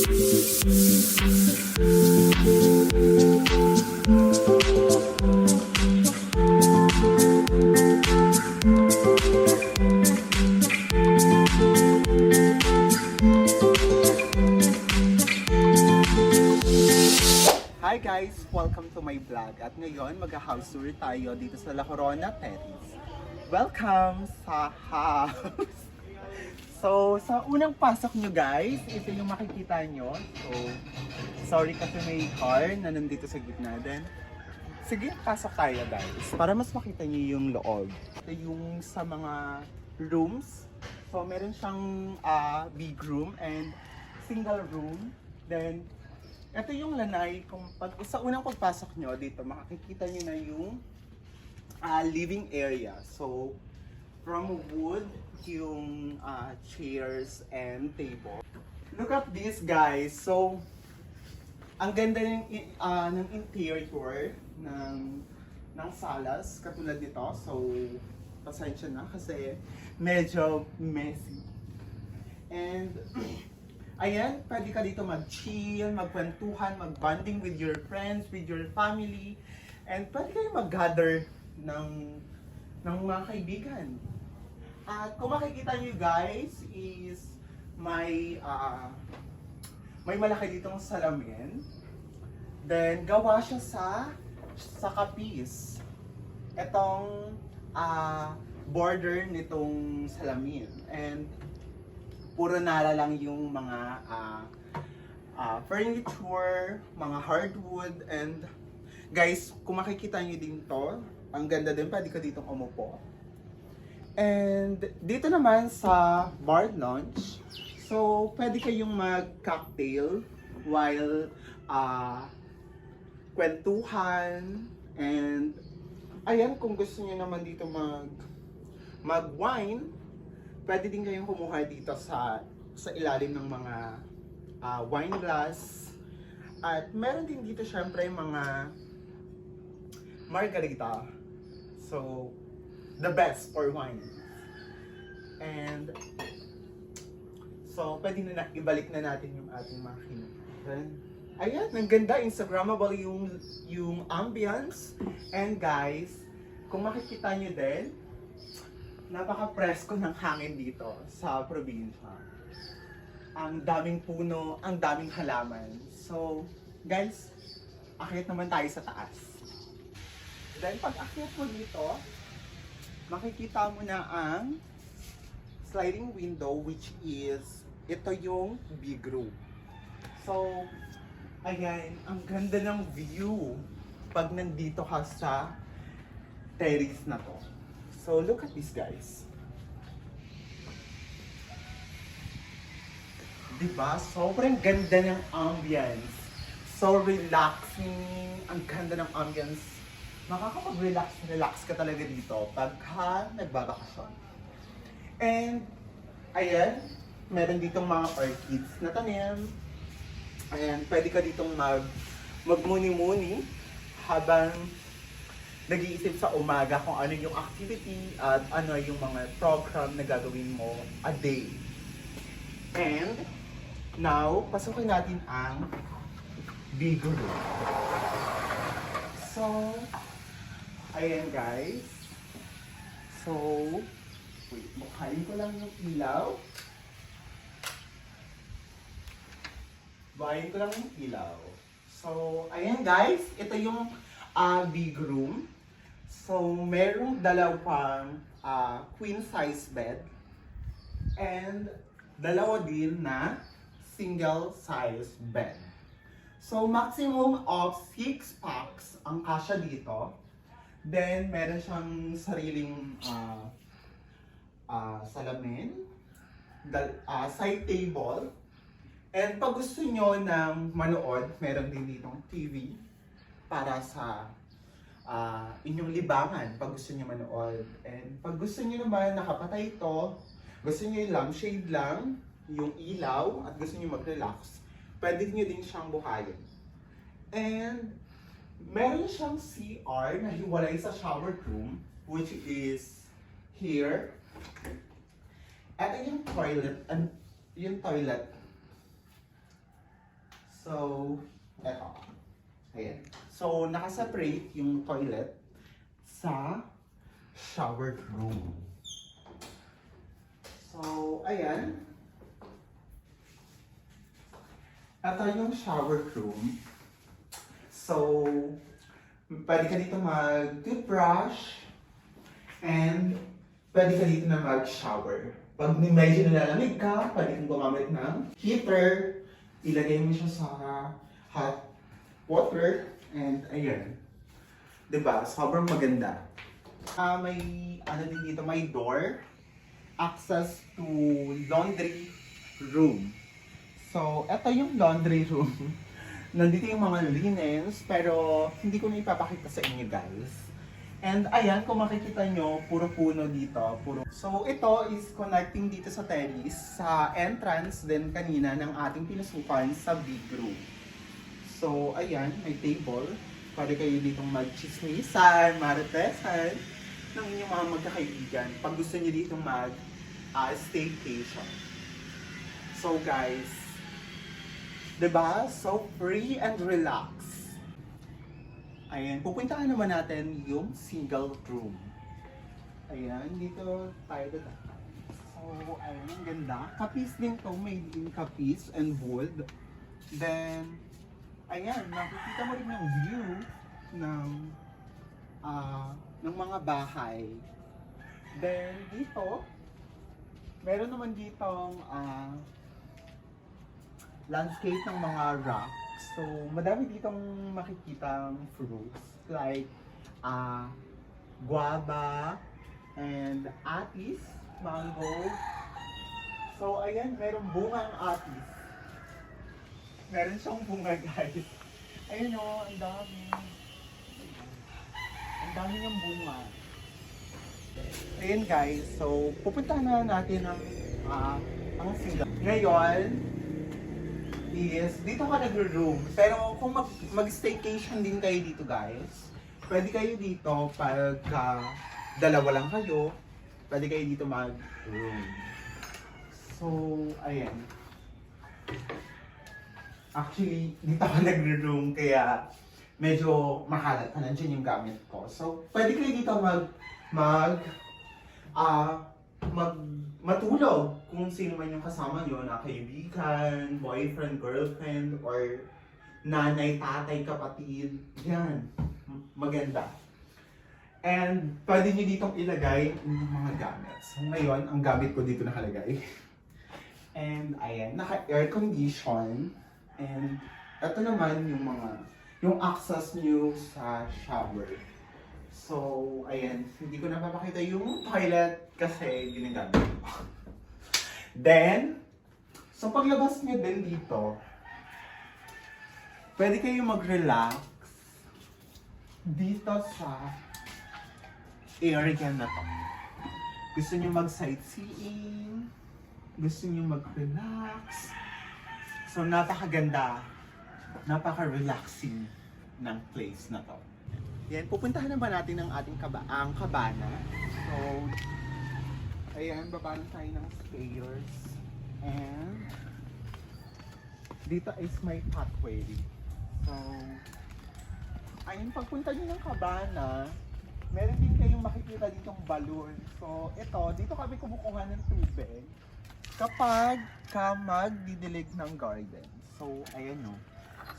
Hi guys! Welcome to my vlog at ngayon mag-house tour tayo dito sa La Corona Terrace. Welcome sa house! So, sa unang pasok nyo guys, ito yung makikita nyo. So, sorry kasi may car na nandito sa gitna din. Sige, pasok tayo guys para mas makita nyo yung loob. Ito yung sa mga rooms. So, meron siyang big room and single room. Then, ito yung lanay, kung sa unang pagpasok nyo dito, makikita nyo na yung living area. So, from wood, yung chairs and table. Look at this guys. So, ang ganda ng interior ng salas, katulad nito. So, pasensya na kasi medyo messy. And, ayan, pwede ka dito mag-chill, magkwentuhan, mag-bonding with your friends, with your family. And pwede kayo mag-gather ng mga kaibigan. At kung makikita nyo guys, is may malaki ditong salamin. Then, gawa siya sa kapis. Itong border nitong salamin. And puro nala lang yung mga furniture, mga hardwood, and guys, kung makikita nyo din to, ang ganda din, pwede ka ditong umupo. And dito naman sa bar lounge, so pwede kayong mag-cocktail while kwentuhan, and ayan, kung gusto niyo naman dito mag-wine, pwede din kayong kumuha dito sa ilalim ng mga wine glass. At meron din dito syempre mga margarita. So, the best for wine. And so, pwede na ibalik na natin yung ating makina. Ayan, ang ganda, Instagrammable yung ambience. And guys, kung makikita nyo din, napaka-presko ng hangin dito sa probinsya. Ang daming puno, ang daming halaman. So, guys, akyat naman tayo sa taas. Dahil pag akyat mo dito, makikita mo na ang sliding window, which is, ito yung big room. So, ayan, ang ganda ng view pag nandito ka sa terrace na to. So, look at this guys. Diba? Sobrang ganda ng ambience. So relaxing. Ang ganda ng ambience. Makakapag-relax ka talaga dito pagka nagbabakasyon. And, ayan, meron ditong mga orchids na tanim. Ayan, pwede ka ditong magmuni-muni habang nag-iisip sa umaga kung ano yung activity at ano yung mga program na gagawin mo a day. And, now, pasukin natin ang big room. So, ayan guys. So, wait, bukayin ko lang yung ilaw. Bukayin ko lang yung ilaw. So, ayan guys, ito yung big room. So, merong dalawang queen size bed. And, dalawa din na single size bed. So, maximum of 6 packs ang kasya dito. Then, meron siyang sariling salamin, side table. And pag gusto nyo ng manood, meron din ditong TV para sa inyong libangan pag gusto nyo manood. And pag gusto nyo naman nakapatay ito, gusto nyo yung lampshade lang, yung ilaw, at gusto nyo mag-relax, pwede nyo din siyang buhayin. And meron siyang CR na hiwalay sa shower room, which is here. At yung toilet, So, eto. Ayan. So, nakaseparate yung toilet sa shower room. So, ayan. Ito yung shower room. So, pwede ka dito mag-toothbrush and pwede ka dito na mag-shower. Pag medyo nilalamig ka, pwede kang gumamit ng heater. Ilagay mo siya sa hot water and ayan. Diba? Sobrang maganda. May ano din dito, may door. Access to laundry room. So, eto yung laundry room. Nandito yung mga linens, pero hindi ko na ipapakita sa inyo guys. And ayan, kung makikita nyo, puro puno dito. So, ito is connecting dito sa terrace, sa entrance din kanina ng ating pinasukan sa big room. So, ayan, may table. Pwede kayo ditong mag-chismisan, maritesan ng inyong mga magkakaibigan pag gusto nyo ditong staycation. So guys, diba? So free and relax. Ayan, pupuntahan naman natin yung single room. Ayan, dito tayo dadaan. So, ayan, ang ganda. Kapis din to, made in kapis and wood. Then, ayan, nakikita mo rin yung view ng mga bahay. Then, dito, meron naman ditong landscape ng mga rocks. So, madami ditong makikitang fruits like guava and atis, mango. So, ayan, merong bungang atis. Meron siyang bunga, guys. Ayun o, ang dami. Ang dami niyang bunga. Ayun guys, so pupuntahan na natin ang single. Ngayon is dito ka nagro-room. Pero kung mag-staycation din kayo dito guys, pwede kayo dito pag dalawa lang kayo, pwede kayo dito mag-room. So, ayan. Actually, dito ako nagro-room kaya medyo makalat pa nandiyan yung gamit ko. So, pwede kayo dito matulog kung sino man yung kasama nyo na kaibigan, boyfriend, girlfriend, or nanay, tatay, kapatid. Yan. Maganda. And pwede nyo ditong ilagay yung mga gamit. So, ngayon, ang gamit ko dito nakalagay. And ayan, naka-air condition. And ito naman yung access nyo sa shower. So, ayan, hindi ko napapakita yung toilet kasi ginagamit ko. Then, so paglabas nyo din dito, pwede kayo mag-relax dito sa area na to. Gusto nyo mag-sightseeing, gusto nyo mag-relax. So, napakaganda, napaka-relaxing ng place na to. Yan, pupuntahan na ba natin ang ating kabana? So, ayan, baba na tayo ng stairs. And, dito is my pathway. So, ayun, pagpunta nyo ng kabana, meron din kayong makikita ditong balloon. So, ito, dito kami kumukuha ng tubig kapag magdidilig ng garden. So, ayan o.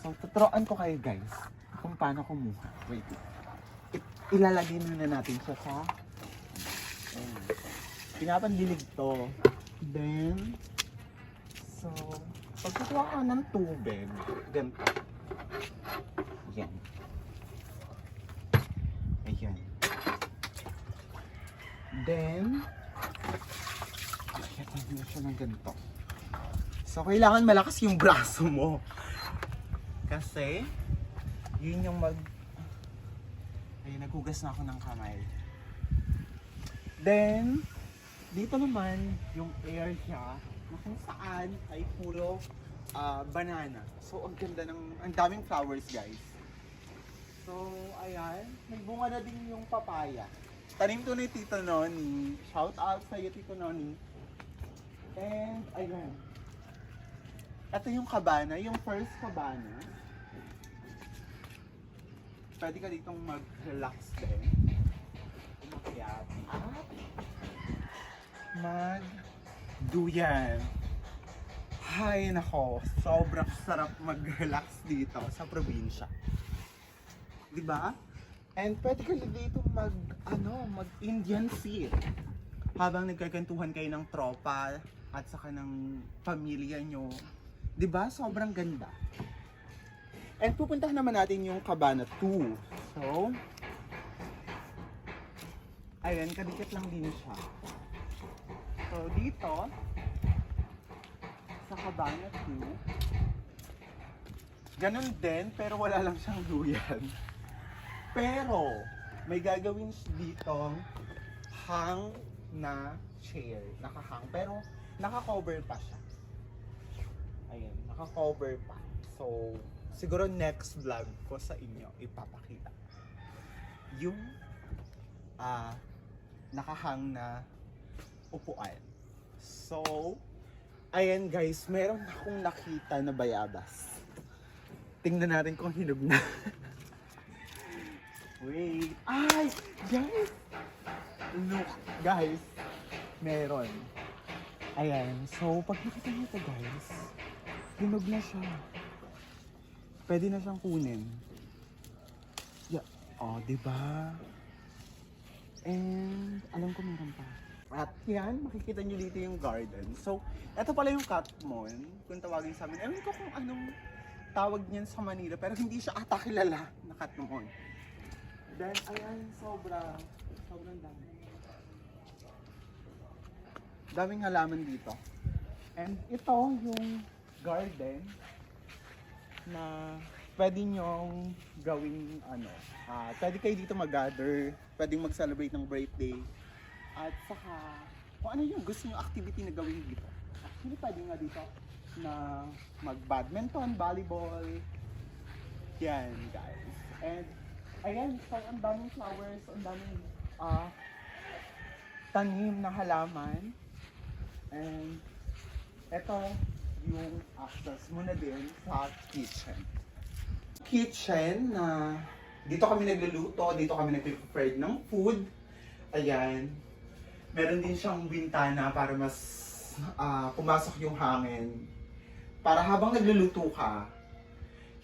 So, tuturuan ko kayo guys kung paano kumuha. Wait. Ilalagay muna natin siya sa pinapandilig to. Then, so, pag kukuha ka ng tubig, ganito. Yan. Ayan. Then, ayan mo siya ng ganito. So, kailangan malakas yung braso mo. Kasi, yun yung ayun, naghugas na ako ng kamay. Then, dito naman, yung area na kung saan ay puro banana. So, ang ganda ang daming flowers, guys. So, ayan, nagbunga na din yung papaya. Tanim to ni Tito Noni. Shout out sa'yo, Tito Noni. And, ayun. Ito yung kabana, yung first kabana. Pwede ka ditong mag-relax din. Umakyat. At mag-duyan. Hay nako, sobrang sarap mag-relax dito sa probinsya. Diba? And pwede ka dito mag-Indian Sea. Habang nagkakantuhan kayo ng tropa at saka ng pamilya nyo. Diba? Sobrang ganda. And pupuntahan naman natin yung Cabana 2. So, ayan, kadikit lang din siya. So, dito, sa Cabana 2, ganun din, pero wala lang siyang duyan. Pero, may gagawin dito hang na chair. Nakahang, pero naka-cover pa siya. Ayan, naka-cover pa. So, siguro next vlog ko sa inyo ipapakita yung nakahang na upuan. So, ayan guys, meron akong nakita na bayabas. Tingnan natin kung hinog na. Wait. Ay! Guys! Look, guys. Meron. Ayan. So, pag nakita nyo ito guys, hinog na siya. Pwede na siyang kunin. Yeah. Oh, diba? And, alam ko meron pa. At yan, makikita nyo dito yung garden. So, ito pala yung Catmon, kung tawagin sa amin. Ewan ko kung anong tawag niyan sa Manila, pero hindi siya ata kilala na Catmon. Then, ayan, sobrang dami. Daming halaman dito. And ito yung garden na pwede nyong gawing pwede kayo dito mag-gather, pwedeng mag-celebrate ng birthday. At saka, kung ano yung gusto nyo activity na gawin dito. Actually, pwede nga dito na mag-badminton, volleyball. Yan, guys. And, ayan, so ang daming flowers, ang daming tanim na halaman. And, eto yung access muna din sa kitchen. Kitchen na dito kami nagluluto, dito kami nag-prepare ng food. Ayan. Meron din siyang bintana para mas pumasok yung hangin. Para habang nagluluto ka,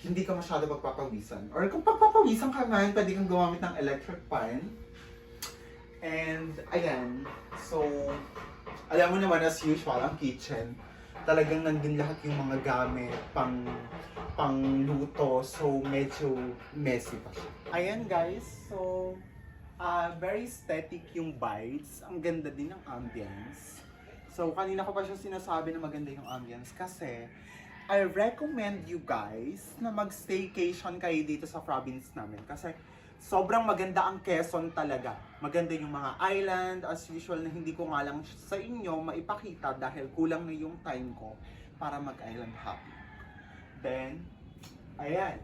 hindi ka masyado magpapawisan. Or kung pagpapawisan ka man, pwede kang gumamit ng electric fan. And, ayan. So, alam mo naman as usual, ang kitchen, talagang nandun lahat yung mga gamit, pang luto. So, medyo messy pa siya. Ayan guys, so, very aesthetic yung vibes. Ang ganda din ng ambience. So, kanina ko pa siya sinasabi na maganda yung ambience kasi I recommend you guys na mag-staycation kayo dito sa province namin kasi sobrang maganda ang Quezon talaga. Maganda yung mga island, as usual na hindi ko nga lang sa inyo maipakita dahil kulang na yung time ko para mag-island hopping. Then, ayan.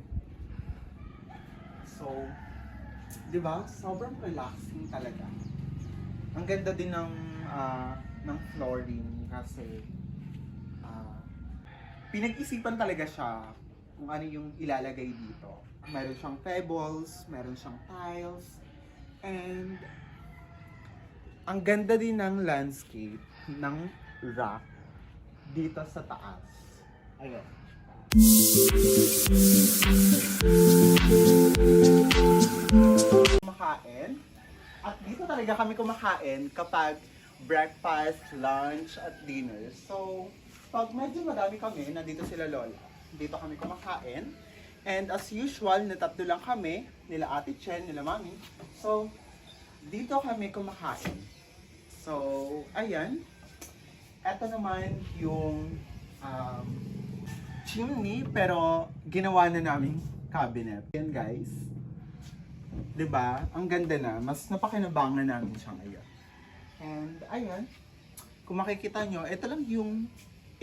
So, di ba? Sobrang relaxing talaga. Ang ganda din ng flooring kasi pinag-isipan talaga siya kung ano yung ilalagay dito. Meron siyang pebbles, meron siyang tiles, and ang ganda din ng landscape ng rock dito sa taas. Ayan. Kumakain. At dito talaga kami kumakain kapag breakfast, lunch, at dinner. So, pag medyo madami kami, nandito sila lola. Dito kami kumakain. And as usual, na tatlo lang kami, nila Ate Chen, nila Mami. So, dito kami kumakain. So, ayan. Ito naman yung chimney, pero ginawa na namin cabinet. Ayan guys. 'Di ba? Ang ganda na. Mas napakinabangan namin siya ngayon. And ayan. Kung makikita nyo, ito lang yung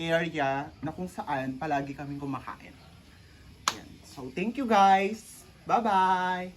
area na kung saan palagi kaming kumakain. Ayan. So, thank you guys. Bye-bye!